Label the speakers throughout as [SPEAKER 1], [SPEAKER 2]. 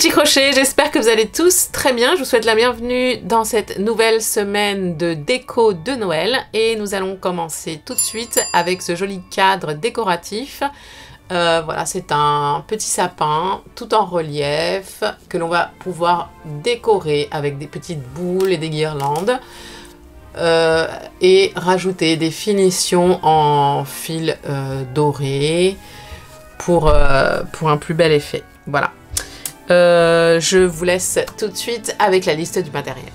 [SPEAKER 1] petits crochets, j'espère que vous allez tous très bien. Je vous souhaite la bienvenue dans cette nouvelle semaine de déco de Noël. Et nous allons commencer tout de suite avec ce joli cadre décoratif. Voilà, c'est un petit sapin tout en relief que l'on va pouvoir décorer avec des petites boules et des guirlandes. Et rajouter des finitions en fil doré pour un plus bel effet. Voilà. Je vous laisse tout de suite avec la liste du matériel.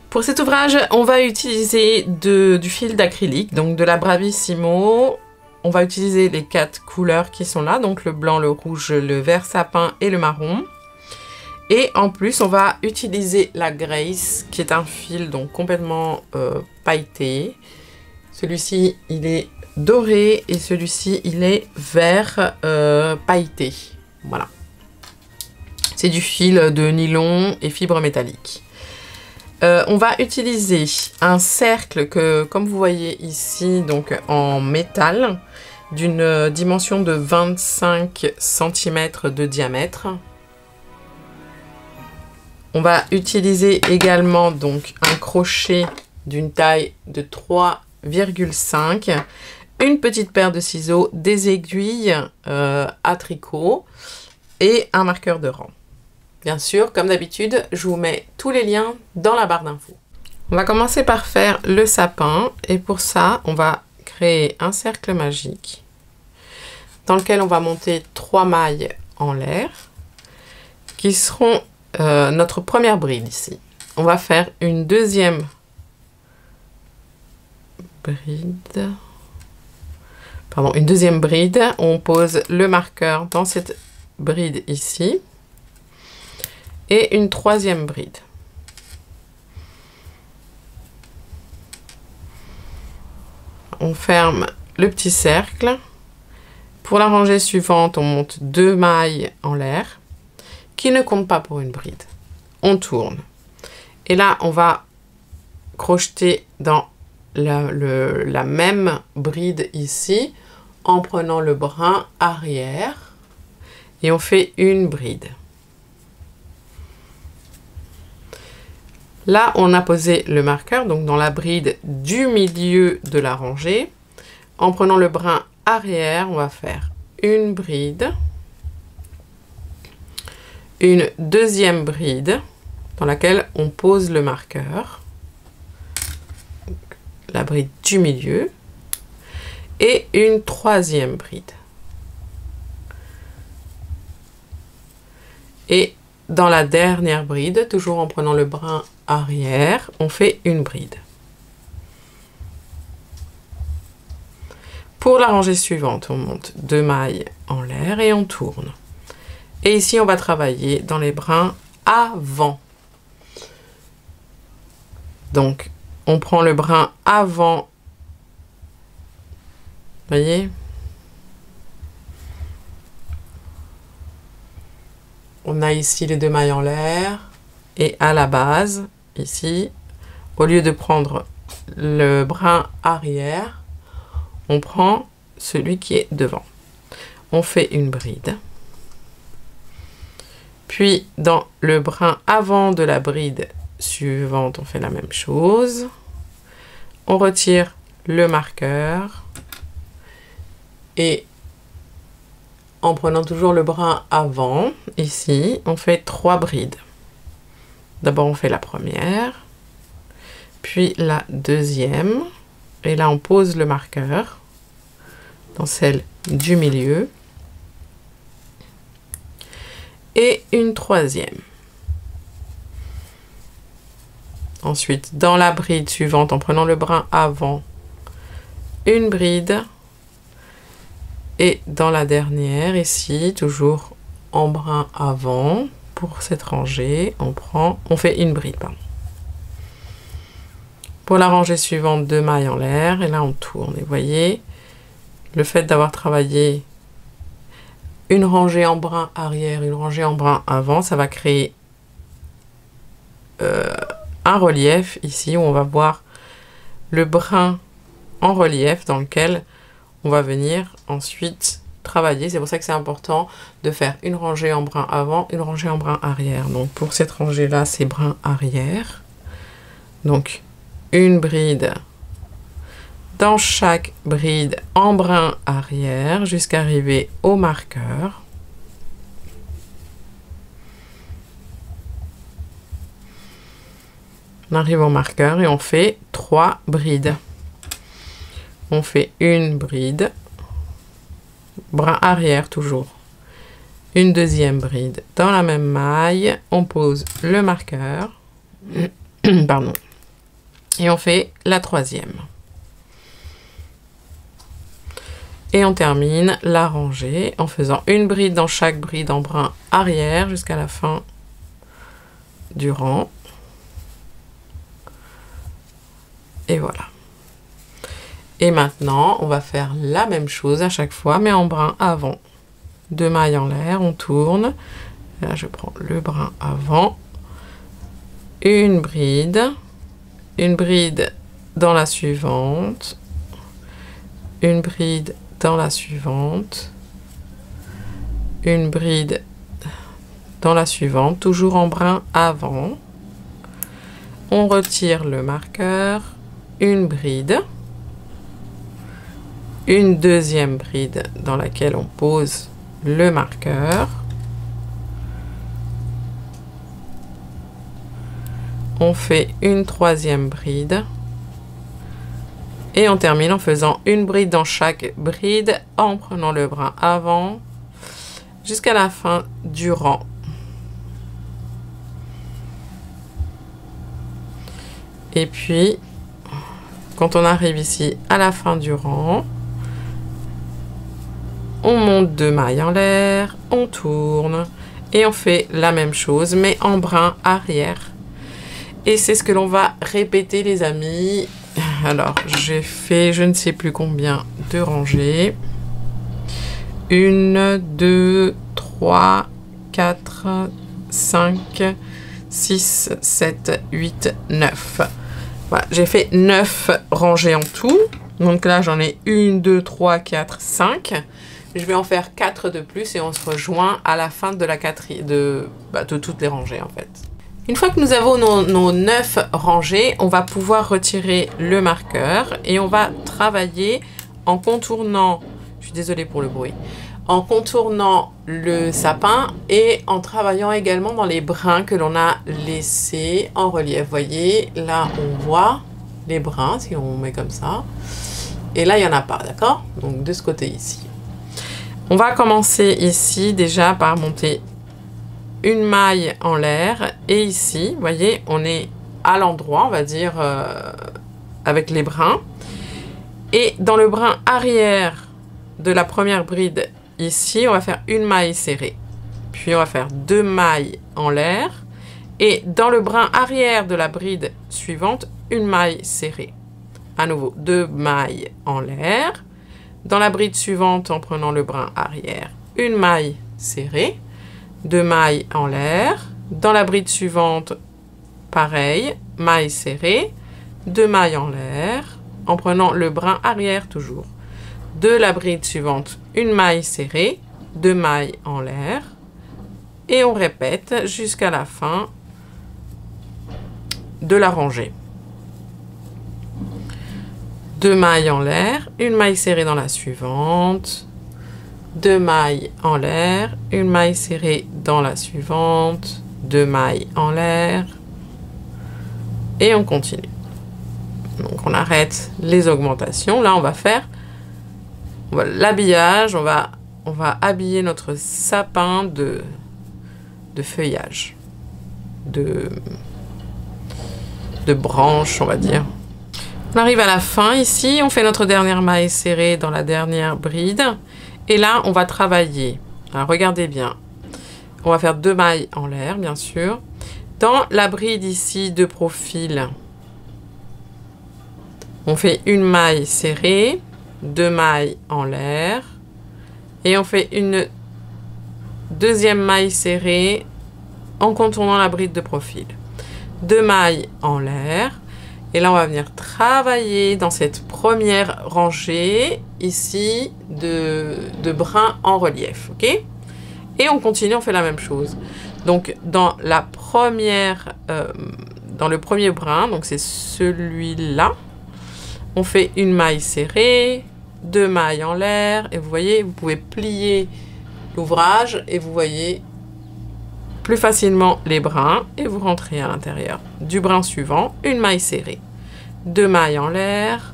[SPEAKER 1] Pour cet ouvrage, on va utiliser du fil d'acrylique, donc de la Bravissimo. On va utiliser les 4 couleurs qui sont là, donc le blanc, le rouge, le vert sapin et le marron. Et en plus, on va utiliser la Grace, qui est un fil donc complètement pailleté. Celui-ci, il est doré et celui-ci, il est vert pailleté. Voilà. C'est du fil de nylon et fibre métallique. On va utiliser un cercle que, comme vous voyez ici, donc en métal, d'une dimension de 25 cm de diamètre. On va utiliser également donc un crochet d'une taille de 3,5, une petite paire de ciseaux, des aiguilles à tricot et un marqueur de rang. Bien sûr, comme d'habitude, je vous mets tous les liens dans la barre d'infos. On va commencer par faire le sapin et pour ça, on va créer un cercle magique dans lequel on va monter 3 mailles en l'air qui seront notre première bride ici. On va faire une deuxième bride. Pardon, une deuxième bride. On pose le marqueur dans cette bride ici. Et une troisième bride. On ferme le petit cercle. Pour la rangée suivante, on monte 2 mailles en l'air qui ne comptent pas pour une bride. On tourne. Et là, on va crocheter dans la même bride ici en prenant le brin arrière et on fait une bride. Là, on a posé le marqueur, donc dans la bride du milieu de la rangée. En prenant le brin arrière, on va faire une bride, une deuxième bride dans laquelle on pose le marqueur, donc, la bride du milieu, et une troisième bride. Et dans la dernière bride, toujours en prenant le brin arrière, on fait une bride. Pour la rangée suivante, on monte 2 mailles en l'air et on tourne. Et ici, on va travailler dans les brins avant. Donc, on prend le brin avant. Vous voyez ? On a ici les 2 mailles en l'air et à la base, ici, au lieu de prendre le brin arrière, on prend celui qui est devant. On fait une bride. Puis, dans le brin avant de la bride suivante, on fait la même chose. On retire le marqueur et en prenant toujours le brin avant, ici, on fait 3 brides. D'abord, on fait la première, puis la deuxième, et là, on pose le marqueur dans celle du milieu, et une troisième. Ensuite, dans la bride suivante, en prenant le brin avant, une bride, et dans la dernière, ici, toujours en brin avant, pour cette rangée, on fait une bride. Pardon. Pour la rangée suivante, 2 mailles en l'air, et là on tourne. Et vous voyez, le fait d'avoir travaillé une rangée en brin arrière, une rangée en brin avant, ça va créer un relief ici, où on va voir le brin en relief dans lequel on va venir ensuite travailler. C'est pour ça que c'est important de faire une rangée en brin avant, une rangée en brin arrière. Donc pour cette rangée-là, c'est brin arrière. Donc une bride dans chaque bride en brin arrière jusqu'à arriver au marqueur. On arrive au marqueur et on fait 3 brides. On fait une bride, brin arrière toujours, une deuxième bride dans la même maille, on pose le marqueur, pardon, et on fait la troisième. Et on termine la rangée en faisant une bride dans chaque bride en brin arrière jusqu'à la fin du rang. Et voilà. Et maintenant, on va faire la même chose à chaque fois, mais en brin avant. 2 mailles en l'air, on tourne. Là, je prends le brin avant. Une bride dans la suivante, une bride dans la suivante, une bride dans la suivante, toujours en brin avant. On retire le marqueur, une bride, une deuxième bride dans laquelle on pose le marqueur, on fait une troisième bride et on termine en faisant une bride dans chaque bride en prenant le brin avant jusqu'à la fin du rang. Et puis, quand on arrive ici à la fin du rang, on monte 2 mailles en l'air, on tourne et on fait la même chose mais en brin arrière. Et c'est ce que l'on va répéter les amis. Alors, j'ai fait je ne sais plus combien de rangées. 1, 2, 3, 4, 5, 6, 7, 8, 9. Voilà, j'ai fait 9 rangées en tout. Donc là, j'en ai 1, 2, 3, 4, 5. Je vais en faire 4 de plus et on se rejoint à la fin de la de toutes les rangées en fait. Une fois que nous avons nos 9 rangées, on va pouvoir retirer le marqueur et on va travailler en contournant, je suis désolée pour le bruit, en contournant le sapin et en travaillant également dans les brins que l'on a laissés en relief. Vous voyez, là on voit les brins si on met comme ça. Et là il n'y en a pas, d'accord? Donc de ce côté ici. On va commencer ici déjà par monter une maille en l'air et ici, vous voyez, on est à l'endroit, on va dire, avec les brins. Et dans le brin arrière de la première bride, ici, on va faire une maille serrée. Puis on va faire 2 mailles en l'air. Et dans le brin arrière de la bride suivante, une maille serrée. À nouveau, 2 mailles en l'air. Dans la bride suivante, en prenant le brin arrière, une maille serrée. 2 mailles en l'air. Dans la bride suivante, pareil, maille serrée, 2 mailles en l'air, en prenant le brin arrière toujours. De la bride suivante, une maille serrée, 2 mailles en l'air, et on répète jusqu'à la fin de la rangée. 2 mailles en l'air, une maille serrée dans la suivante, 2 mailles en l'air, une maille serrée dans la suivante, 2 mailles en l'air, et on continue. Donc on arrête les augmentations. Là on va faire l'habillage, on va habiller notre sapin de feuillage, de branches on va dire. On arrive à la fin ici, on fait notre dernière maille serrée dans la dernière bride. Et là, on va travailler. Alors, regardez bien. On va faire 2 mailles en l'air, bien sûr. Dans la bride ici de profil, on fait une maille serrée, 2 mailles en l'air. Et on fait une deuxième maille serrée en contournant la bride de profil. 2 mailles en l'air. Et là, on va venir travailler dans cette première rangée ici de brins en relief, ok? Et on continue, on fait la même chose. Donc, dans la première, dans le premier brin, donc c'est celui-là, on fait une maille serrée, 2 mailles en l'air, et vous voyez, vous pouvez plier l'ouvrage et vous voyez plus facilement les brins et vous rentrez à l'intérieur du brin suivant, une maille serrée, 2 mailles en l'air,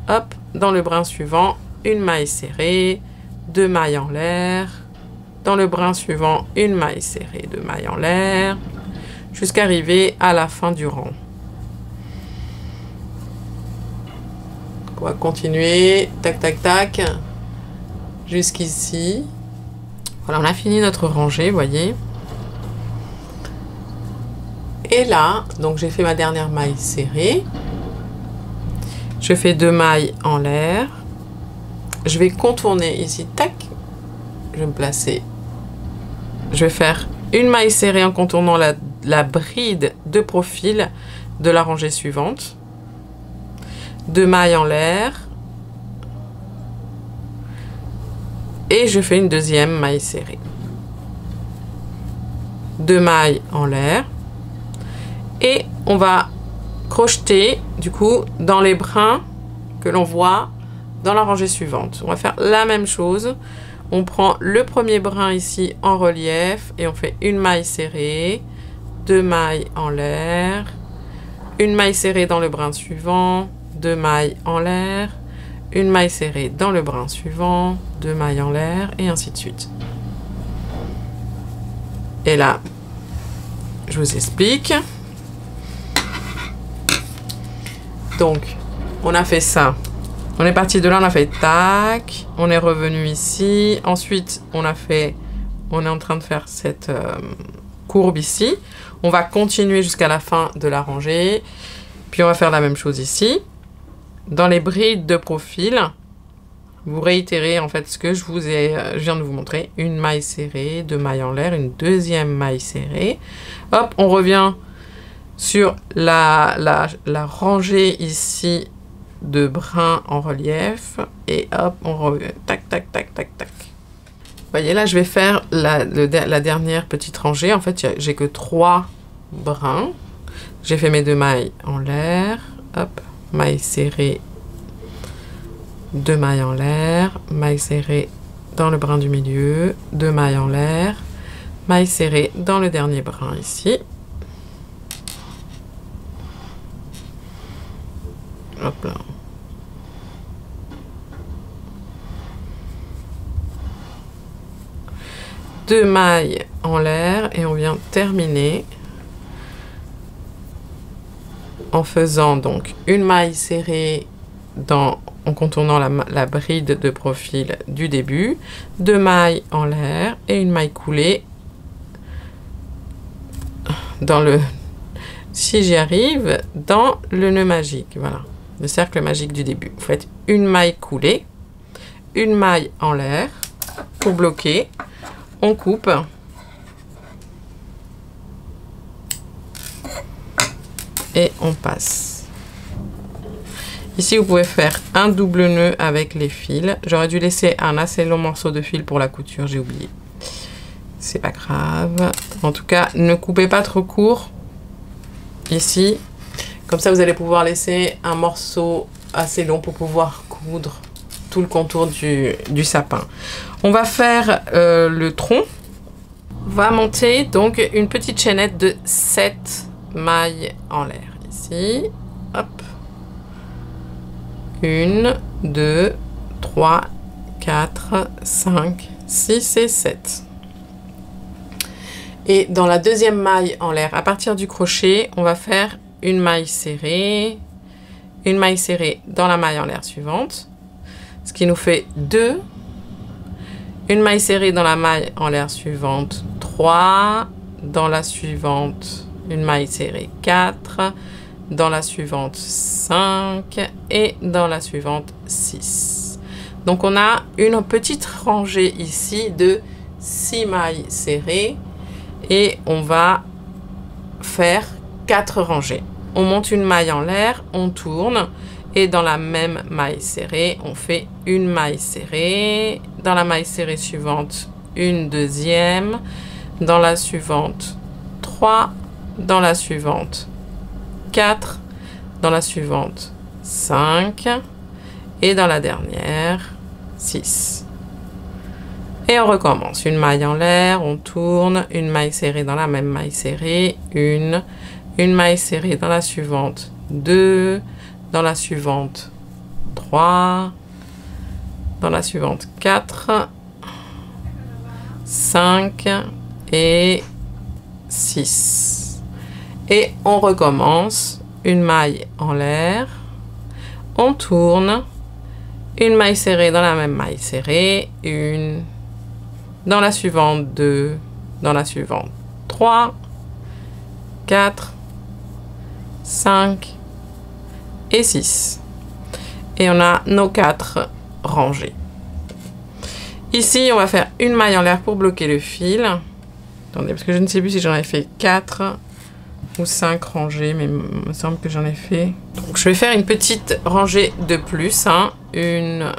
[SPEAKER 1] hop, dans le brin suivant, une maille serrée, 2 mailles en l'air, dans le brin suivant, une maille serrée, 2 mailles en l'air, jusqu'à arriver à la fin du rang. On va continuer, tac, tac, tac, jusqu'ici. Voilà, on a fini notre rangée, vous voyez. Et là, donc j'ai fait ma dernière maille serrée. Je fais 2 mailles en l'air. Je vais contourner ici, tac. Je vais me placer. Je vais faire une maille serrée en contournant la bride de profil de la rangée suivante. 2 mailles en l'air. Et je fais une deuxième maille serrée. 2 mailles en l'air. Et on va crocheter du coup dans les brins que l'on voit dans la rangée suivante. On va faire la même chose. On prend le premier brin ici en relief et on fait une maille serrée, 2 mailles en l'air, une maille serrée dans le brin suivant, 2 mailles en l'air, une maille serrée dans le brin suivant, 2 mailles en l'air et ainsi de suite. Et là, je vous explique. Donc, on a fait ça. On est parti de là, on a fait tac. On est revenu ici. Ensuite, on est en train de faire cette courbe ici. On va continuer jusqu'à la fin de la rangée. Puis, on va faire la même chose ici. Dans les brides de profil, vous réitérez en fait ce que je viens de vous montrer. Une maille serrée, 2 mailles en l'air, une deuxième maille serrée. Hop, on revient sur la rangée ici de brins en relief et hop, on revient, tac, tac, tac, tac, tac. Vous voyez là, je vais faire la dernière petite rangée. En fait, j'ai que 3 brins. J'ai fait mes 2 mailles en l'air, hop, maille serrée, 2 mailles en l'air, maille serrée dans le brin du milieu, 2 mailles en l'air, maille serrée dans le dernier brin ici. Hop là. Deux mailles en l'air et on vient terminer en faisant donc une maille serrée en contournant la bride de profil du début, 2 mailles en l'air et une maille coulée dans le, si j'y arrive, dans le nœud magique, voilà. Le cercle magique du début. Vous faites une maille coulée, une maille en l'air pour bloquer. On coupe. Et on passe. Ici, vous pouvez faire un double nœud avec les fils. J'aurais dû laisser un assez long morceau de fil pour la couture, j'ai oublié. C'est pas grave. En tout cas, ne coupez pas trop court. Ici. Comme ça, vous allez pouvoir laisser un morceau assez long pour pouvoir coudre tout le contour du sapin. On va faire le tronc. On va monter donc une petite chaînette de 7 mailles en l'air. Ici, hop. 1, 2, 3, 4, 5, 6 et 7. Et dans la deuxième maille en l'air, à partir du crochet, on va faire une maille serrée dans la maille en l'air suivante, ce qui nous fait 2, une maille serrée dans la maille en l'air suivante, 3, dans la suivante, une maille serrée, 4, dans la suivante, 5 et dans la suivante, 6. Donc on a une petite rangée ici de 6 mailles serrées et on va faire 4 rangées. on monte une maille en l'air, on tourne, et dans la même maille serrée, on fait une maille serrée. Dans la maille serrée suivante, une deuxième. Dans la suivante, 3. Dans la suivante, 4. Dans la suivante, 5. Et dans la dernière, 6. Et on recommence. Une maille en l'air, on tourne, une maille serrée dans la même maille serrée, une maille serrée dans la suivante, 2, dans la suivante, 3, dans la suivante, 4, 5 et 6. Et on recommence. Une maille en l'air, on tourne, une maille serrée dans la même maille serrée, une, dans la suivante 2, dans la suivante 3, 4, 5 et 6. Et on a nos 4 rangées. Ici, on va faire une maille en l'air pour bloquer le fil. Attendez, parce que je ne sais plus si j'en ai fait 4 ou 5 rangées, mais il me semble que j'en ai fait. Donc, je vais faire une petite rangée de plus. Hein. Une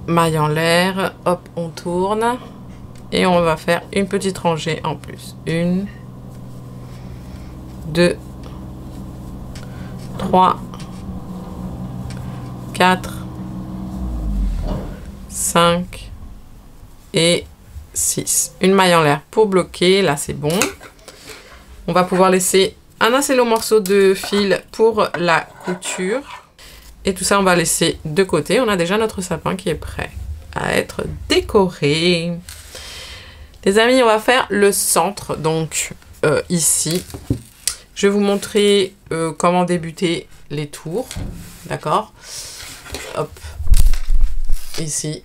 [SPEAKER 1] maille en l'air, hop, on tourne. Et on va faire une petite rangée en plus. 1, 2, 3, 4, 5 et 6. Une maille en l'air pour bloquer. Là, c'est bon. On va pouvoir laisser un assez long morceau de fil pour la couture. Et tout ça, on va laisser de côté. On a déjà notre sapin qui est prêt à être décoré. Les amis, on va faire le centre. Donc, ici, je vais vous montrer comment débuter les tours. D'accord? Hop. Ici.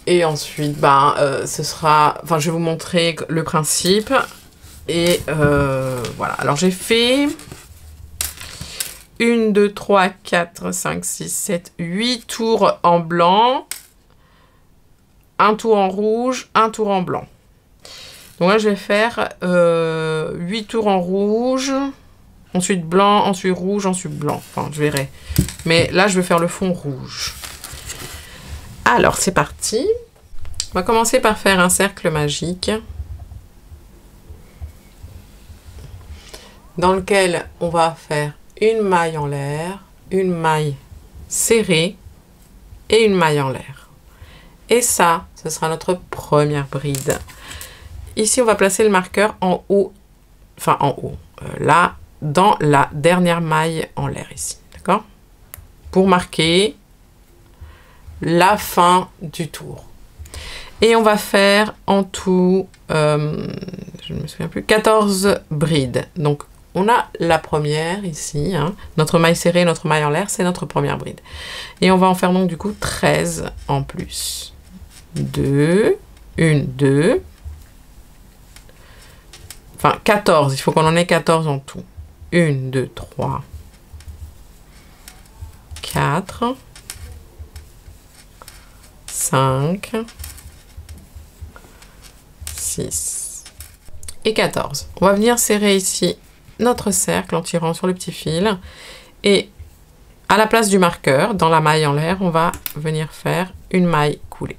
[SPEAKER 1] Et ensuite, ce sera... Enfin, je vais vous montrer le principe. Et voilà. Alors, j'ai fait 1, 2, 3, 4, 5, 6, 7, 8 tours en blanc. Un tour en rouge, un tour en blanc. Donc là, je vais faire 8 tours en rouge. Ensuite blanc, ensuite rouge, ensuite blanc. Enfin, je verrai. Mais là, je vais faire le fond rouge. Alors, c'est parti. On va commencer par faire un cercle magique. Dans lequel on va faire une maille en l'air, une maille serrée et une maille en l'air. Et ça, ce sera notre première bride. Ici, on va placer le marqueur en haut, enfin en haut, là, dans la dernière maille en l'air ici, d'accord? Pour marquer la fin du tour. Et on va faire en tout, je ne me souviens plus, 14 brides. Donc, on a la première ici, hein, notre maille serrée, notre maille en l'air, c'est notre première bride. Et on va en faire donc du coup 13 en plus. 2, 1, 2. Enfin, 14, il faut qu'on en ait 14 en tout. 1, 2, 3, 4, 5, 6 et 14. On va venir serrer ici notre cercle en tirant sur le petit fil. Et à la place du marqueur, dans la maille en l'air, on va venir faire une maille coulée.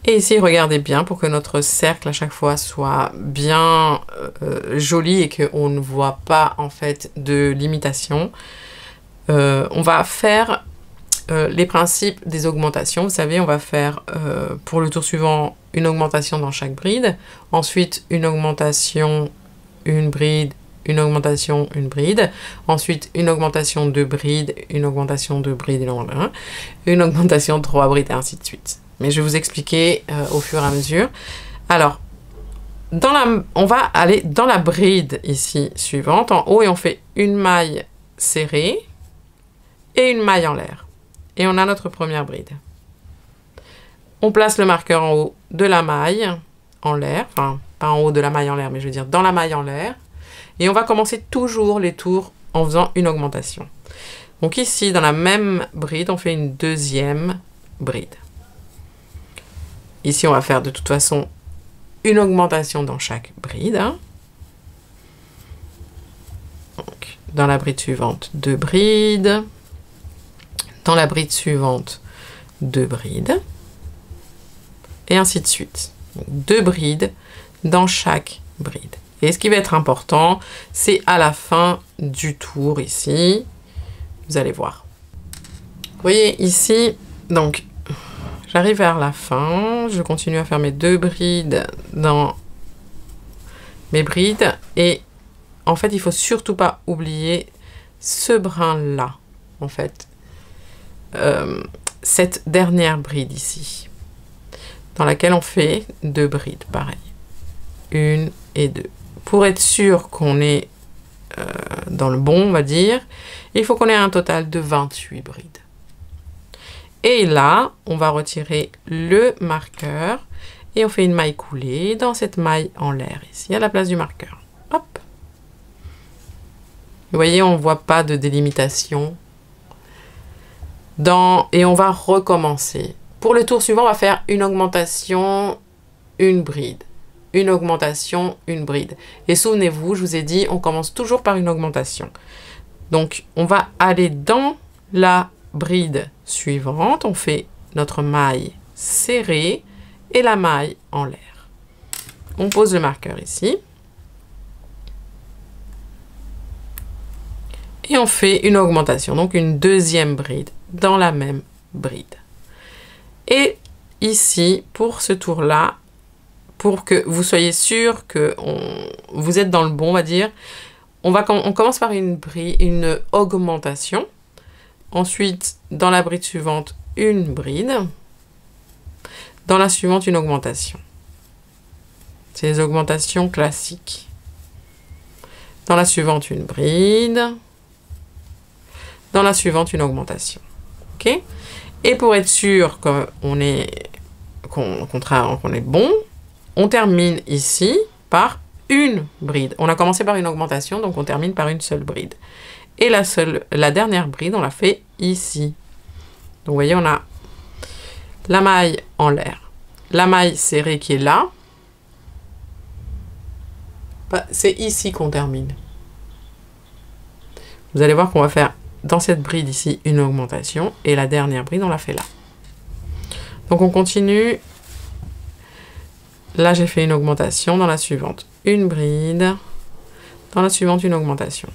[SPEAKER 1] Et ici, regardez bien pour que notre cercle à chaque fois soit bien joli et qu'on ne voit pas en fait de limitation. On va faire les principes des augmentations. Vous savez, on va faire pour le tour suivant une augmentation dans chaque bride. Ensuite, une augmentation, une bride, une augmentation, une bride. Ensuite, une augmentation, 2 brides, une augmentation, 2 brides, une augmentation, 3 brides, et ainsi de suite. Mais je vais vous expliquer au fur et à mesure. Alors, on va aller dans la bride ici suivante, en haut, et on fait une maille serrée et une maille en l'air. Et on a notre première bride. On place le marqueur en haut de la maille en l'air, enfin, pas en haut de la maille en l'air, mais je veux dire dans la maille en l'air. Et on va commencer toujours les tours en faisant une augmentation. Donc ici, dans la même bride, on fait une deuxième bride. Ici, on va faire de toute façon une augmentation dans chaque bride. Hein. Donc, dans la bride suivante, 2 brides. Dans la bride suivante, 2 brides. Et ainsi de suite. Donc, 2 brides dans chaque bride. Et ce qui va être important, c'est à la fin du tour ici. Vous allez voir. Vous voyez ici, donc, j'arrive vers la fin. Je continue à faire mes 2 brides dans mes brides. Et en fait, il ne faut surtout pas oublier ce brin-là, en fait. Cette dernière bride ici, dans laquelle on fait 2 brides, pareil. 1 et 2. Pour être sûr qu'on est dans le bon, on va dire, il faut qu'on ait un total de 28 brides. Et là, on va retirer le marqueur et on fait une maille coulée dans cette maille en l'air, ici, à la place du marqueur. Hop. Vous voyez, on ne voit pas de délimitation. Et on va recommencer. Pour le tour suivant, on va faire une augmentation, une bride. Une augmentation, une bride. Et souvenez-vous, je vous ai dit, on commence toujours par une augmentation. Donc, on va aller dans la bride suivante. On fait notre maille serrée et la maille en l'air. On pose le marqueur ici. Et on fait une augmentation, donc une deuxième bride dans la même bride. Et ici, pour ce tour-là, pour que vous soyez sûr que vous êtes dans le bon, on va dire, on commence par une augmentation. Ensuite, dans la bride suivante, une bride. Dans la suivante, une augmentation. C'est les augmentations classiques. Dans la suivante, une bride. Dans la suivante, une augmentation. OK? Et pour être sûr qu'on est bon, on termine ici par une bride. On a commencé par une augmentation, donc on termine par une seule bride. Et la dernière bride, on la fait ici. Donc vous voyez, on a la maille en l'air. La maille serrée qui est là. C'est ici qu'on termine. Vous allez voir qu'on va faire dans cette bride ici une augmentation. Et la dernière bride, on la fait là. Donc on continue. Là, j'ai fait une augmentation. Dans la suivante, une bride. Dans la suivante, une augmentation.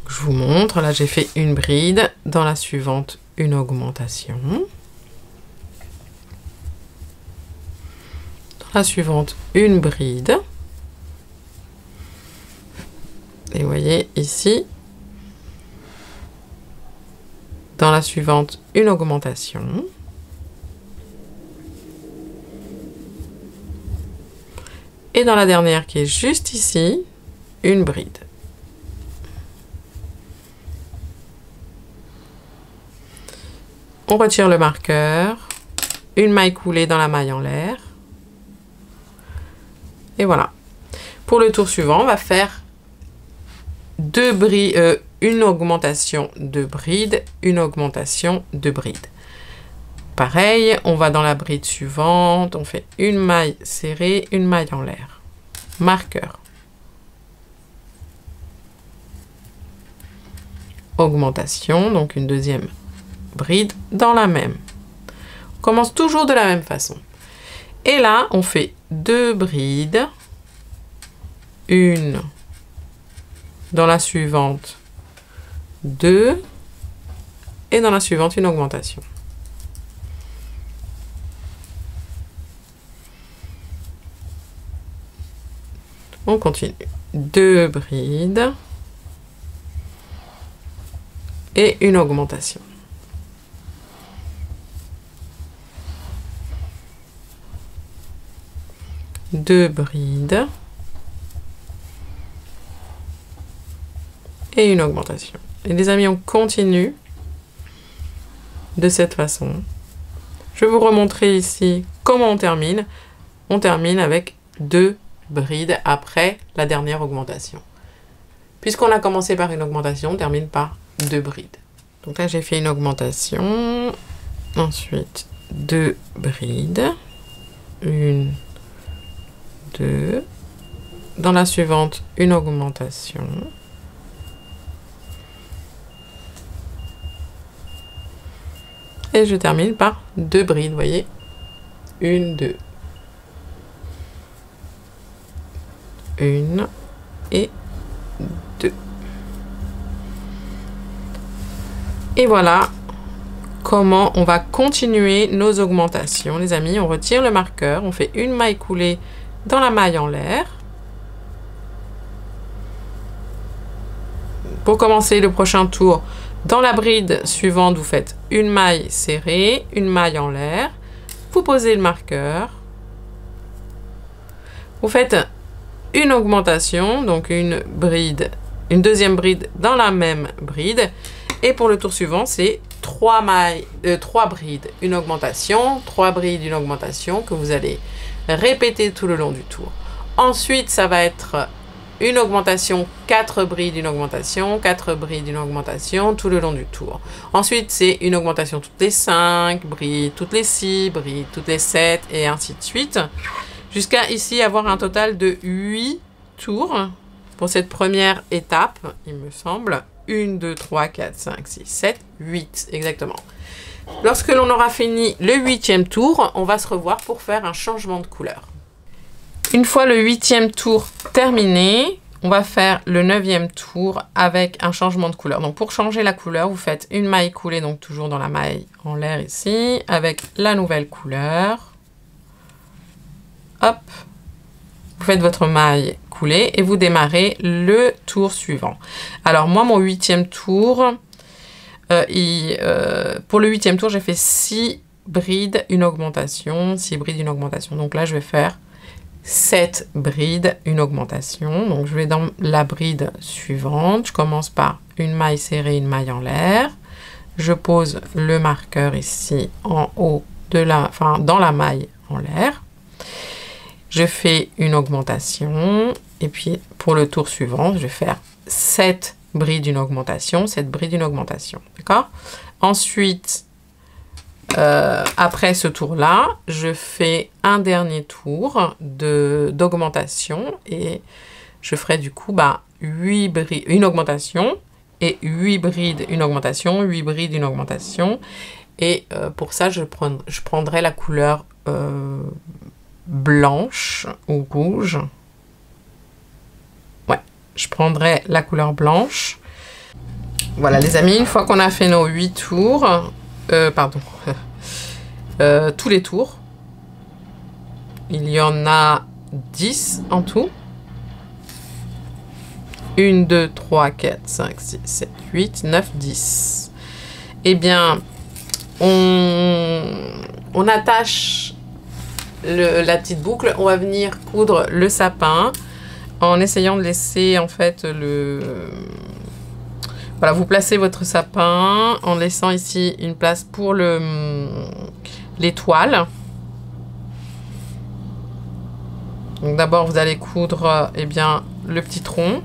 [SPEAKER 1] Je vous montre. Là, j'ai fait une bride. Dans la suivante, une augmentation. Dans la suivante, une bride. Et vous voyez ici, dans la suivante, une augmentation. Et dans la dernière qui est juste ici, une bride. On retire le marqueur, une maille coulée dans la maille en l'air. Et voilà. Pour le tour suivant, on va faire une augmentation de bride, une augmentation de bride. Pareil, on va dans la bride suivante, on fait une maille serrée, une maille en l'air. Marqueur. Augmentation, donc une deuxième bride dans la même. On commence toujours de la même façon. Et là, on fait 2 brides, une dans la suivante, 2, et dans la suivante, une augmentation. On continue. 2 brides et une augmentation. Deux brides et une augmentation. Et les amis, on continue de cette façon. Je vais vous remontrer ici comment on termine. On termine avec 2 brides après la dernière augmentation. Puisqu'on a commencé par une augmentation, on termine par 2 brides. Donc là, j'ai fait une augmentation. Ensuite, 2 brides. 1, 2. Dans la suivante, une augmentation. Et je termine par 2 brides, vous voyez. 1, 2. 1 et 2. Et voilà comment on va continuer nos augmentations, les amis. On retire le marqueur, on fait une maille coulée dans la maille en l'air. Pour commencer le prochain tour, dans la bride suivante, vous faites une maille serrée, une maille en l'air. Vous posez le marqueur. Vous faites une augmentation, donc une deuxième bride dans la même bride. Et pour le tour suivant, c'est 3 brides, une augmentation, 3 brides, une augmentation que vous allez répéter tout le long du tour. Ensuite, ça va être une augmentation, 4 brides, une augmentation, 4 brides, une augmentation tout le long du tour. Ensuite, c'est une augmentation toutes les 5 brides, toutes les 6 brides, toutes les 7 et ainsi de suite. Jusqu'à ici avoir un total de 8 tours pour cette première étape, il me semble. 1, 2, 3, 4, 5, 6, 7, 8, exactement. Lorsque l'on aura fini le 8e tour, on va se revoir pour faire un changement de couleur. Une fois le 8e tour terminé, on va faire le 9e tour avec un changement de couleur. Donc pour changer la couleur, vous faites une maille coulée, donc toujours dans la maille en l'air ici, avec la nouvelle couleur. Hop, vous faites votre maille coulée et vous démarrez le tour suivant. Alors moi, mon 8e tour, pour le 8e tour, j'ai fait 6 brides, une augmentation, 6 brides, une augmentation. Donc là, je vais faire 7 brides, une augmentation. Donc je vais dans la bride suivante. Je commence par une maille serrée, une maille en l'air. Je pose le marqueur ici en haut dans la maille en l'air. Je fais une augmentation et puis pour le tour suivant, je vais faire 7 brides d'une augmentation, 7 brides d'une augmentation, d'accord? Ensuite, après ce tour-là, je fais un dernier tour d'augmentation et je ferai du coup 8 brides, une augmentation et 8 brides, une augmentation, 8 brides, une augmentation. Et pour ça, je prendrai la couleur blanche ou rouge. Ouais, je prendrai la couleur blanche. Voilà les amis, une fois qu'on a fait nos 8 tours, tous les tours, il y en a 10 en tout. 1, 2, 3, 4, 5, 6, 7, 8, 9, 10. Eh bien, on attache la petite boucle, on va venir coudre le sapin en essayant de laisser en fait voilà, vous placez votre sapin en laissant ici une place pour l'étoile. Donc d'abord vous allez coudre le petit tronc.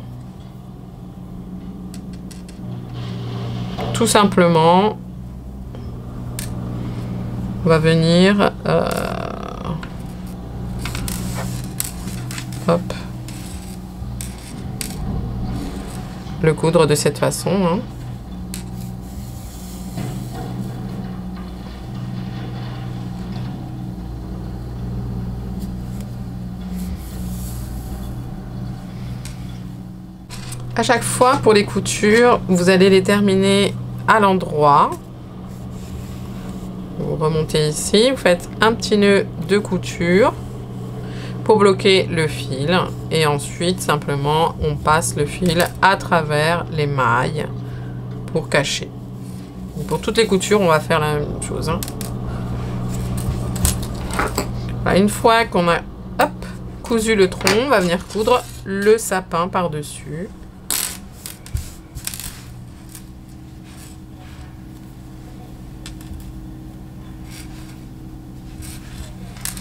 [SPEAKER 1] Tout simplement, on va venir hop, le coudre de cette façon. Hein. À chaque fois, pour les coutures, vous allez les terminer à l'endroit. Vous remontez ici, vous faites un petit nœud de couture pour bloquer le fil et ensuite simplement on passe le fil à travers les mailles pour cacher. Et pour toutes les coutures, on va faire la même chose. Hein. Voilà, une fois qu'on a cousu le tronc, on va venir coudre le sapin par-dessus.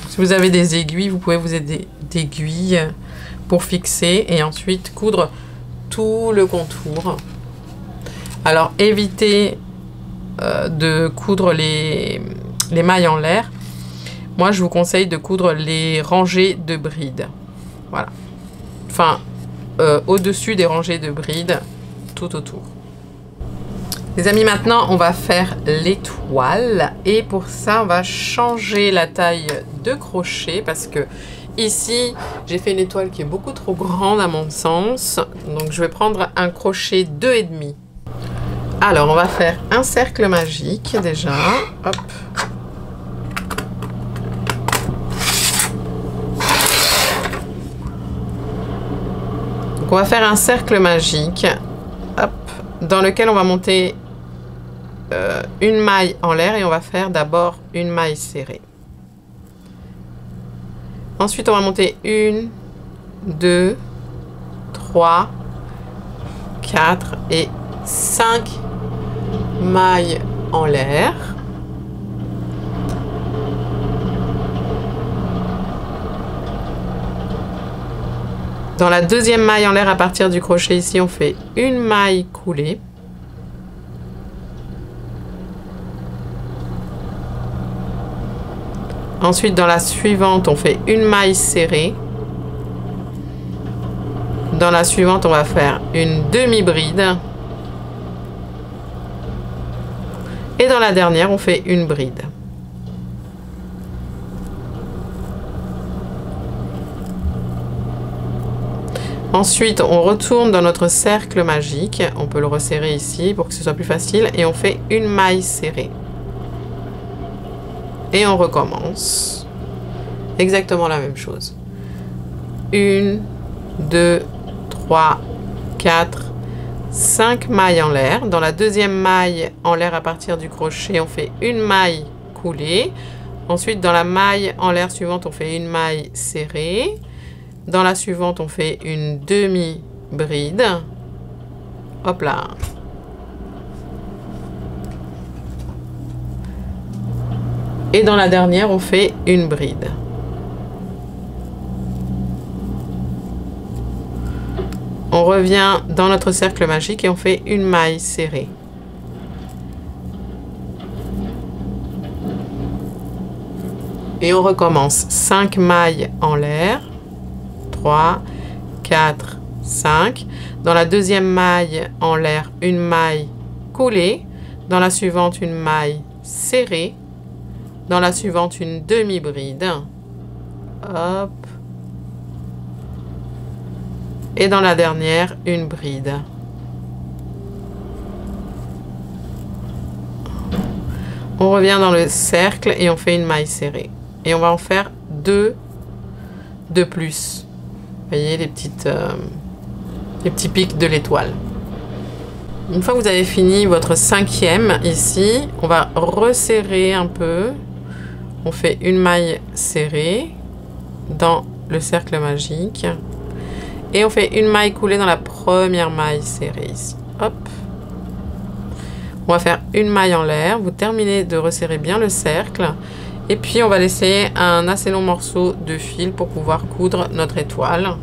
[SPEAKER 1] Si vous avez des aiguilles, vous pouvez vous aider d'aiguilles pour fixer et ensuite coudre tout le contour. Alors évitez de coudre les mailles en l'air, moi je vous conseille de coudre les rangées de brides. Voilà. Enfin, au-dessus des rangées de brides, tout autour. Les amis, maintenant on va faire l'étoile. Et pour ça, on va changer la taille de crochet parce que ici, j'ai fait une étoile qui est beaucoup trop grande à mon sens. Donc je vais prendre un crochet 2,5. Alors, on va faire un cercle magique déjà. Hop. Donc, on va faire un cercle magique. Hop. Dans lequel on va monter une maille en l'air et on va faire d'abord une maille serrée. Ensuite, on va monter 1, 2, 3, 4 et 5 mailles en l'air. Dans la deuxième maille en l'air, à partir du crochet ici, on fait une maille coulée. Ensuite, dans la suivante, on fait une maille serrée. Dans la suivante, on va faire une demi-bride. Et dans la dernière, on fait une bride. Ensuite, on retourne dans notre cercle magique. On peut le resserrer ici pour que ce soit plus facile. Et on fait une maille serrée. Et on recommence. Exactement la même chose. 1, 2, 3, 4, 5 mailles en l'air. Dans la deuxième maille en l'air à partir du crochet, on fait une maille coulée. Ensuite, dans la maille en l'air suivante, on fait une maille serrée. Dans la suivante, on fait une demi-bride. Hop là. Et dans la dernière, on fait une bride. On revient dans notre cercle magique et on fait une maille serrée. Et on recommence 5 mailles en l'air. 3, 4, 5. Dans la deuxième maille en l'air, une maille coulée. Dans la suivante, une maille serrée. Dans la suivante, une demi-bride. Hop. Et dans la dernière, une bride. On revient dans le cercle et on fait une maille serrée. Et on va en faire 2 de plus. Vous voyez les petits pics de l'étoile. Une fois que vous avez fini votre 5e ici, on va resserrer un peu. On fait une maille serrée dans le cercle magique. Et on fait une maille coulée dans la première maille serrée ici. Hop. On va faire une maille en l'air. Vous terminez de resserrer bien le cercle. Et puis on va laisser un assez long morceau de fil pour pouvoir coudre notre étoile.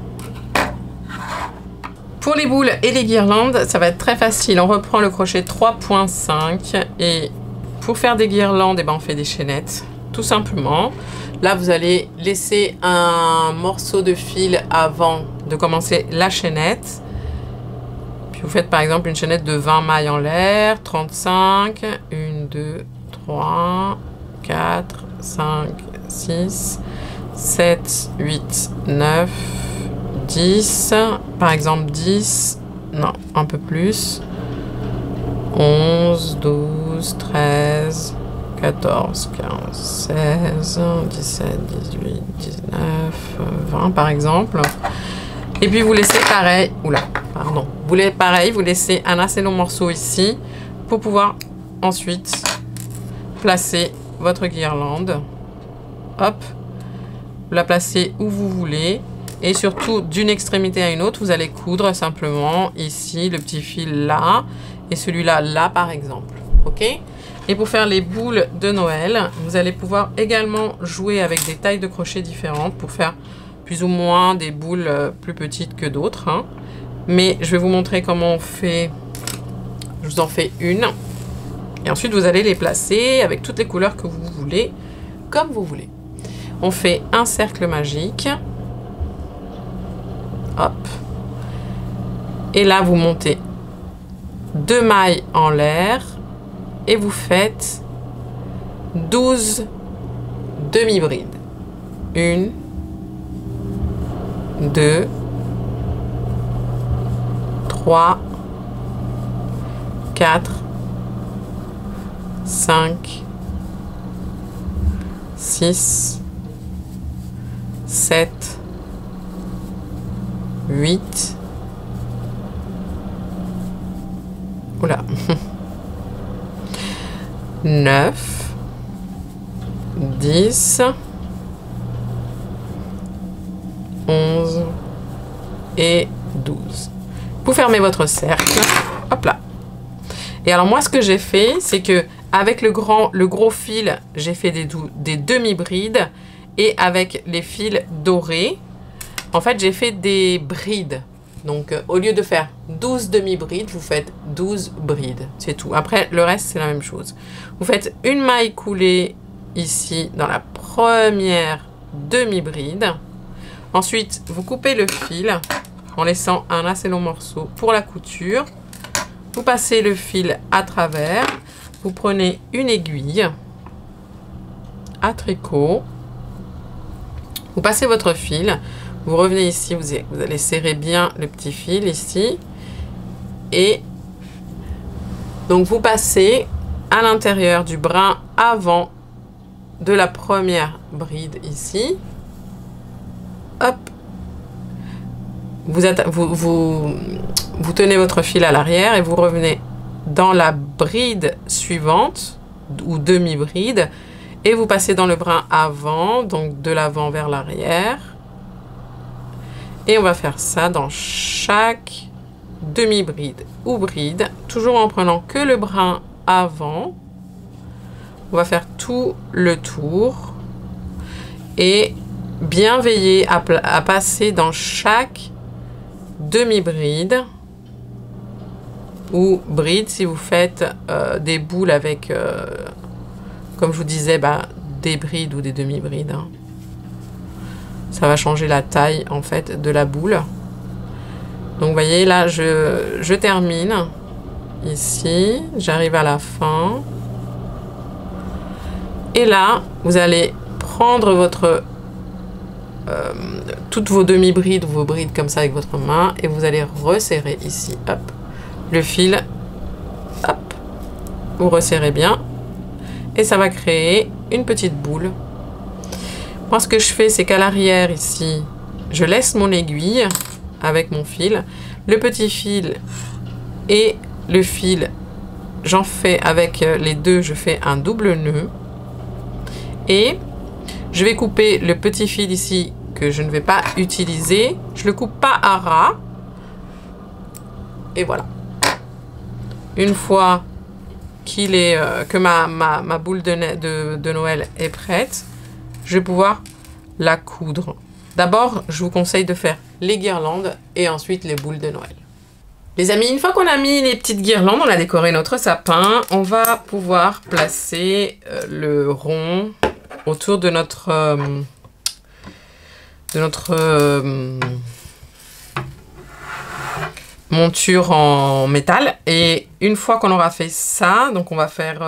[SPEAKER 1] Pour les boules et les guirlandes, ça va être très facile. On reprend le crochet 3.5 et pour faire des guirlandes, on fait des chaînettes, tout simplement. Là, vous allez laisser un morceau de fil avant de commencer la chaînette. Puis vous faites par exemple une chaînette de 20 mailles en l'air, 35, 1, 2, 3, 4, 5, 6, 7, 8, 9, 10, par exemple 10, non, un peu plus, 11, 12, 13, 14, 15, 16, 17, 18, 19, 20 par exemple. Et puis vous laissez pareil, oula, pardon, vous laissez un assez long morceau ici pour pouvoir ensuite placer votre guirlande. Hop, vous la placez où vous voulez. Et surtout, d'une extrémité à une autre, vous allez coudre simplement ici, le petit fil là, et celui-là, là par exemple. Ok? Et pour faire les boules de Noël, vous allez pouvoir également jouer avec des tailles de crochet différentes pour faire plus ou moins des boules plus petites que d'autres. Hein. Mais je vais vous montrer comment on fait. Je vous en fais une. Et ensuite, vous allez les placer avec toutes les couleurs que vous voulez, comme vous voulez. On fait un cercle magique. Hop. Et là, vous montez 2 mailles en l'air et vous faites 12 demi-brides. 1, 2, 3, 4, 5, 6, 7, 8, oula, 9, 10, 11 et 12. Vous fermez votre cercle, hop là. Et alors moi, ce que j'ai fait, c'est que avec le gros fil, j'ai fait des demi-brides, et avec les fils dorés, en fait, j'ai fait des brides. Donc, au lieu de faire 12 demi-brides, vous faites 12 brides. C'est tout. Après, le reste, c'est la même chose. Vous faites une maille coulée ici, dans la première demi-bride. Ensuite, vous coupez le fil en laissant un assez long morceau pour la couture. Vous passez le fil à travers. Vous prenez une aiguille à tricot. Vous passez votre fil. Vous revenez ici, vous allez serrer bien le petit fil ici. Et donc vous passez à l'intérieur du brin avant de la première bride ici. Hop. Vous tenez votre fil à l'arrière et vous revenez dans la bride suivante ou demi-bride et vous passez dans le brin avant, donc de l'avant vers l'arrière. Et on va faire ça dans chaque demi-bride ou bride, toujours en prenant que le brin avant. On va faire tout le tour et bien veiller à passer dans chaque demi-bride ou bride si vous faites des boules avec, comme je vous disais, des brides ou des demi-brides. Hein. Ça va changer la taille en fait de la boule. Donc vous voyez là je termine ici, j'arrive à la fin. Et là vous allez prendre votre toutes vos demi-brides ou vos brides comme ça avec votre main et vous allez resserrer ici, hop, le fil, hop, vous resserrez bien et ça va créer une petite boule. Moi, ce que je fais, c'est qu'à l'arrière, ici, je laisse mon aiguille avec mon fil. Le petit fil et le fil, j'en fais avec les deux, je fais un double nœud. Et je vais couper le petit fil ici que je ne vais pas utiliser. Je le coupe pas à ras. Et voilà. Une fois qu'il est, que ma boule de Noël est prête, je vais pouvoir la coudre. D'abord, je vous conseille de faire les guirlandes et ensuite les boules de Noël. Les amis, une fois qu'on a mis les petites guirlandes, on a décoré notre sapin, on va pouvoir placer le rond autour de notre monture en métal. Et une fois qu'on aura fait ça, donc on va faire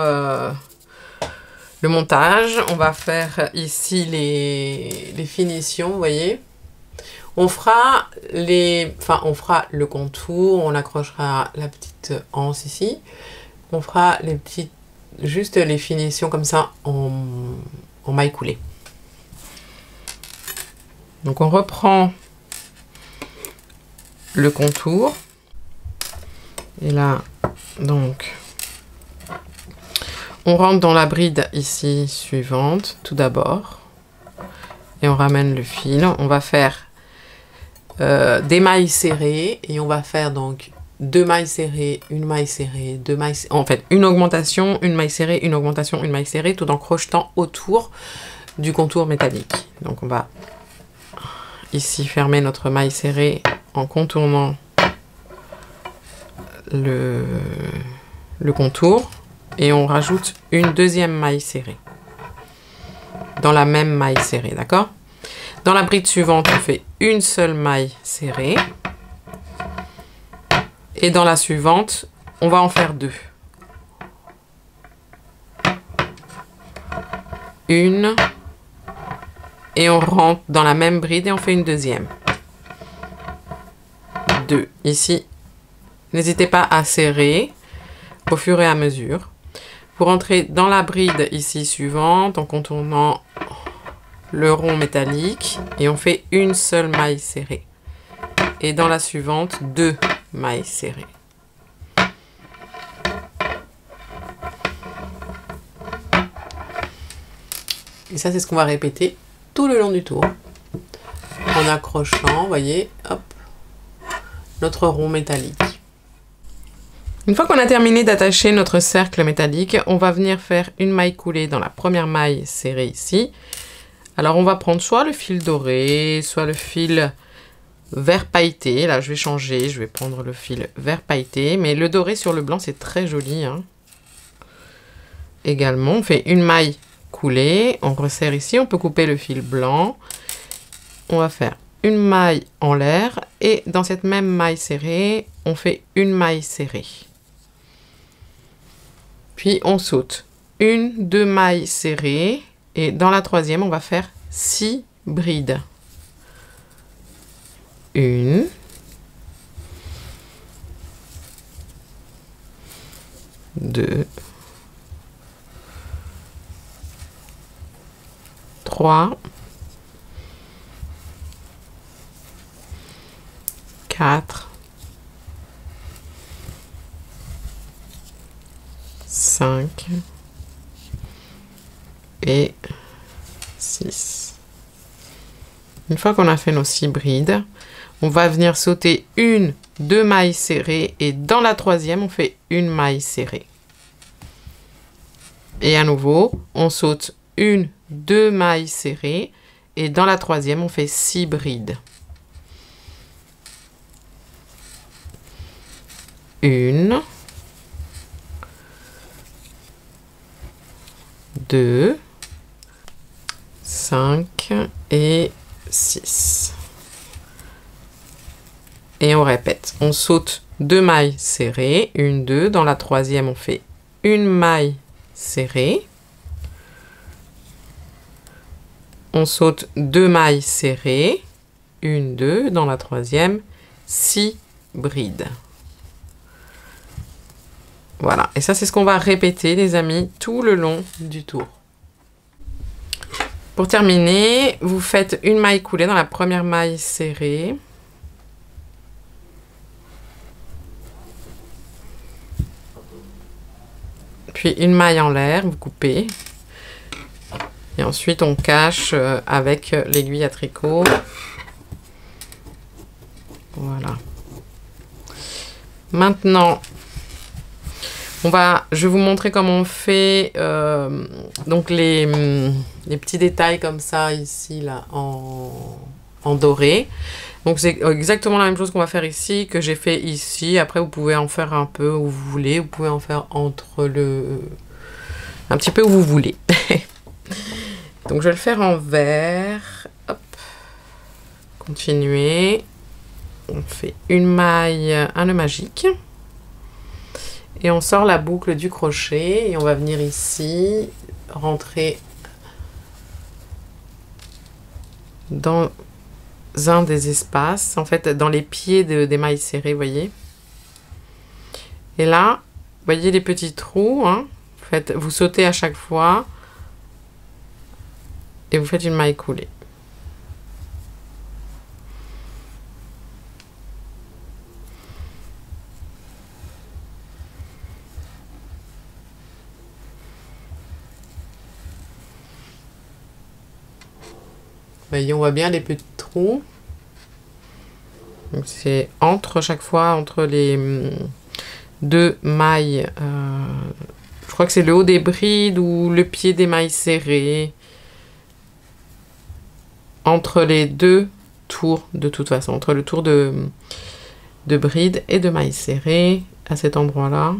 [SPEAKER 1] le montage, on va faire ici les finitions, vous voyez. On fera le contour, on accrochera la petite anse ici. On fera juste les finitions comme ça en maille coulée. Donc on reprend le contour. Et là, donc, on rentre dans la bride ici suivante, tout d'abord. Et on ramène le fil. On va faire des mailles serrées. Et on va faire donc 2 mailles serrées, une maille serrée, 2 mailles serrées. En fait, une augmentation, une maille serrée, une augmentation, une maille serrée, tout en crochetant autour du contour métallique. Donc on va ici fermer notre maille serrée en contournant le contour. et on rajoute une deuxième maille serrée dans la même maille serrée, d'accord? Dans la bride suivante, on fait une seule maille serrée. Et dans la suivante, on va en faire deux. Une. Et on rentre dans la même bride et on fait une deuxième. Deux. Ici, n'hésitez pas à serrer au fur et à mesure. Vous rentrez dans la bride ici suivante en contournant le rond métallique et on fait une seule maille serrée. Et dans la suivante, deux mailles serrées. Et ça, c'est ce qu'on va répéter tout le long du tour. En accrochant, vous voyez, hop, notre rond métallique. Une fois qu'on a terminé d'attacher notre cercle métallique, on va venir faire une maille coulée dans la première maille serrée ici. Alors on va prendre soit le fil doré, soit le fil vert pailleté. Là je vais changer, je vais prendre le fil vert pailleté, mais le doré sur le blanc c'est très joli, hein. Également, on fait une maille coulée, on resserre ici, on peut couper le fil blanc. On va faire une maille en l'air et dans cette même maille serrée, on fait une maille serrée. Puis on saute une, deux mailles serrées et dans la troisième, on va faire 6 brides. Une, deux, trois, quatre, 5 et 6. Une fois qu'on a fait nos 6 brides, on va venir sauter une, deux mailles serrées et dans la troisième, on fait une maille serrée. Et à nouveau, on saute une, deux mailles serrées et dans la troisième, on fait 6 brides. Une, 2, 5 et 6. Et on répète. On saute 2 mailles serrées, une, deux. Dans la troisième, on fait une maille serrée. On saute 2 mailles serrées, une, deux. Dans la troisième, 6 brides. Voilà, et ça c'est ce qu'on va répéter les amis tout le long du tour. Pour terminer, vous faites une maille coulée dans la première maille serrée. Puis une maille en l'air, vous coupez. Et ensuite on cache avec l'aiguille à tricot. Voilà. Maintenant, je vais vous montrer comment on fait donc les petits détails comme ça ici là en doré. Donc c'est exactement la même chose qu'on va faire ici que j'ai fait ici. Après vous pouvez en faire un peu où vous voulez. Vous pouvez en faire un petit peu où vous voulez. Donc je vais le faire en vert. Hop. Continuer. On fait une maille, un nœud magique. Et on sort la boucle du crochet et on va venir ici rentrer dans un des espaces, en fait dans les pieds des mailles serrées, vous voyez. Et là, vous voyez les petits trous, hein, vous sautez à chaque fois et vous faites une maille coulée. Voyez, on voit bien les petits trous. C'est entre chaque fois, entre les deux mailles. Je crois que c'est le haut des brides ou le pied des mailles serrées. Entre les deux tours, de toute façon. Entre le tour de brides et de mailles serrées, à cet endroit-là.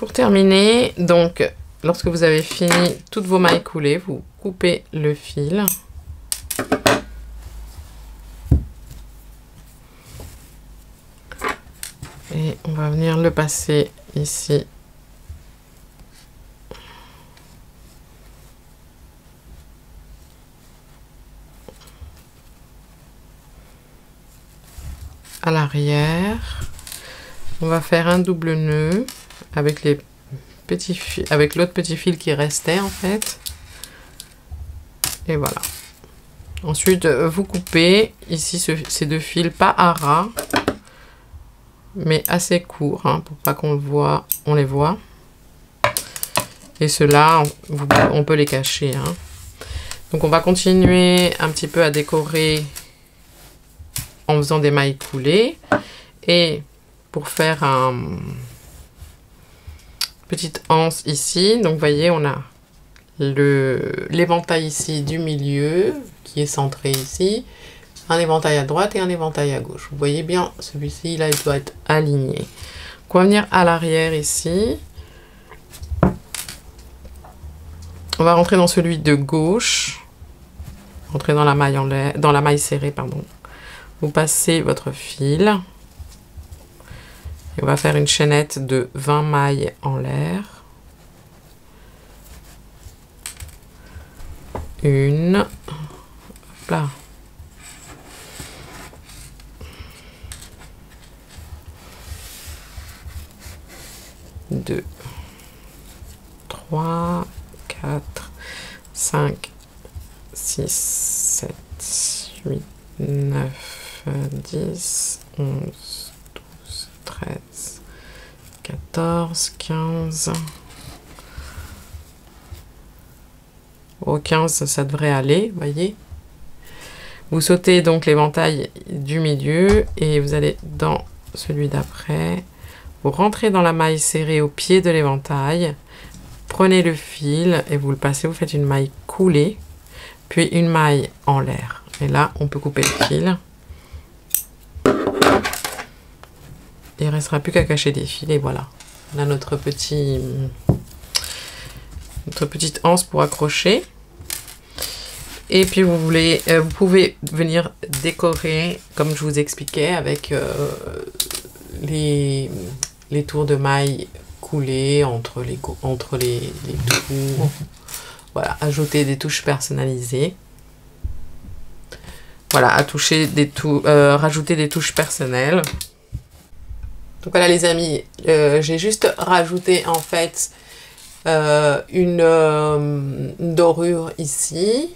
[SPEAKER 1] Pour terminer, donc, lorsque vous avez fini toutes vos mailles coulées, vous coupez le fil. Et on va venir le passer ici. À l'arrière. On va faire un double nœud avec les petits fils, avec l'autre petit fil qui restait en fait. Et voilà. Ensuite, vous coupez ici ces deux fils, pas à ras, mais assez courts, hein, pour pas qu'on le voit, on les voit. Et ceux-là, on peut les cacher. Hein. Donc on va continuer un petit peu à décorer en faisant des mailles coulées. Et pour faire un petite anse ici, donc vous voyez, on a l'éventail ici du milieu qui est centré ici, un éventail à droite et un éventail à gauche. Vous voyez bien, celui-ci là il doit être aligné. Donc on va venir à l'arrière ici, on va rentrer dans celui de gauche, rentrer dans la maille en l'air, dans la maille serrée, pardon. Vous passez votre fil et on va faire une chaînette de 20 mailles en l'air. Une, hop là. Deux, 3, 4, 5, 6, 7, 8, 9, 10, 11, 12, 13, 14, 15... Au 15, ça devrait aller, voyez. Vous sautez donc l'éventail du milieu et vous allez dans celui d'après. Vous rentrez dans la maille serrée au pied de l'éventail. Prenez le fil et vous le passez. Vous faites une maille coulée, puis une maille en l'air. Et là, on peut couper le fil. Il ne restera plus qu'à cacher des fils et voilà. On a notre petite anse pour accrocher. Et puis vous pouvez venir décorer comme je vous expliquais avec les tours de mailles coulées entre les tours. Voilà, ajouter des touches personnalisées. Voilà, rajouter des touches personnelles. Donc voilà les amis, j'ai juste rajouté en fait une dorure ici.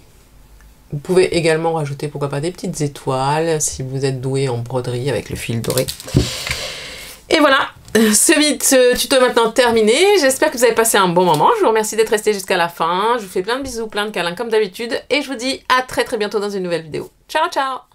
[SPEAKER 1] Vous pouvez également rajouter pourquoi pas des petites étoiles si vous êtes doué en broderie avec le fil doré. Et voilà, ce tuto est maintenant terminé. J'espère que vous avez passé un bon moment. Je vous remercie d'être resté jusqu'à la fin. Je vous fais plein de bisous, plein de câlins comme d'habitude. Et je vous dis à très bientôt dans une nouvelle vidéo. Ciao ciao!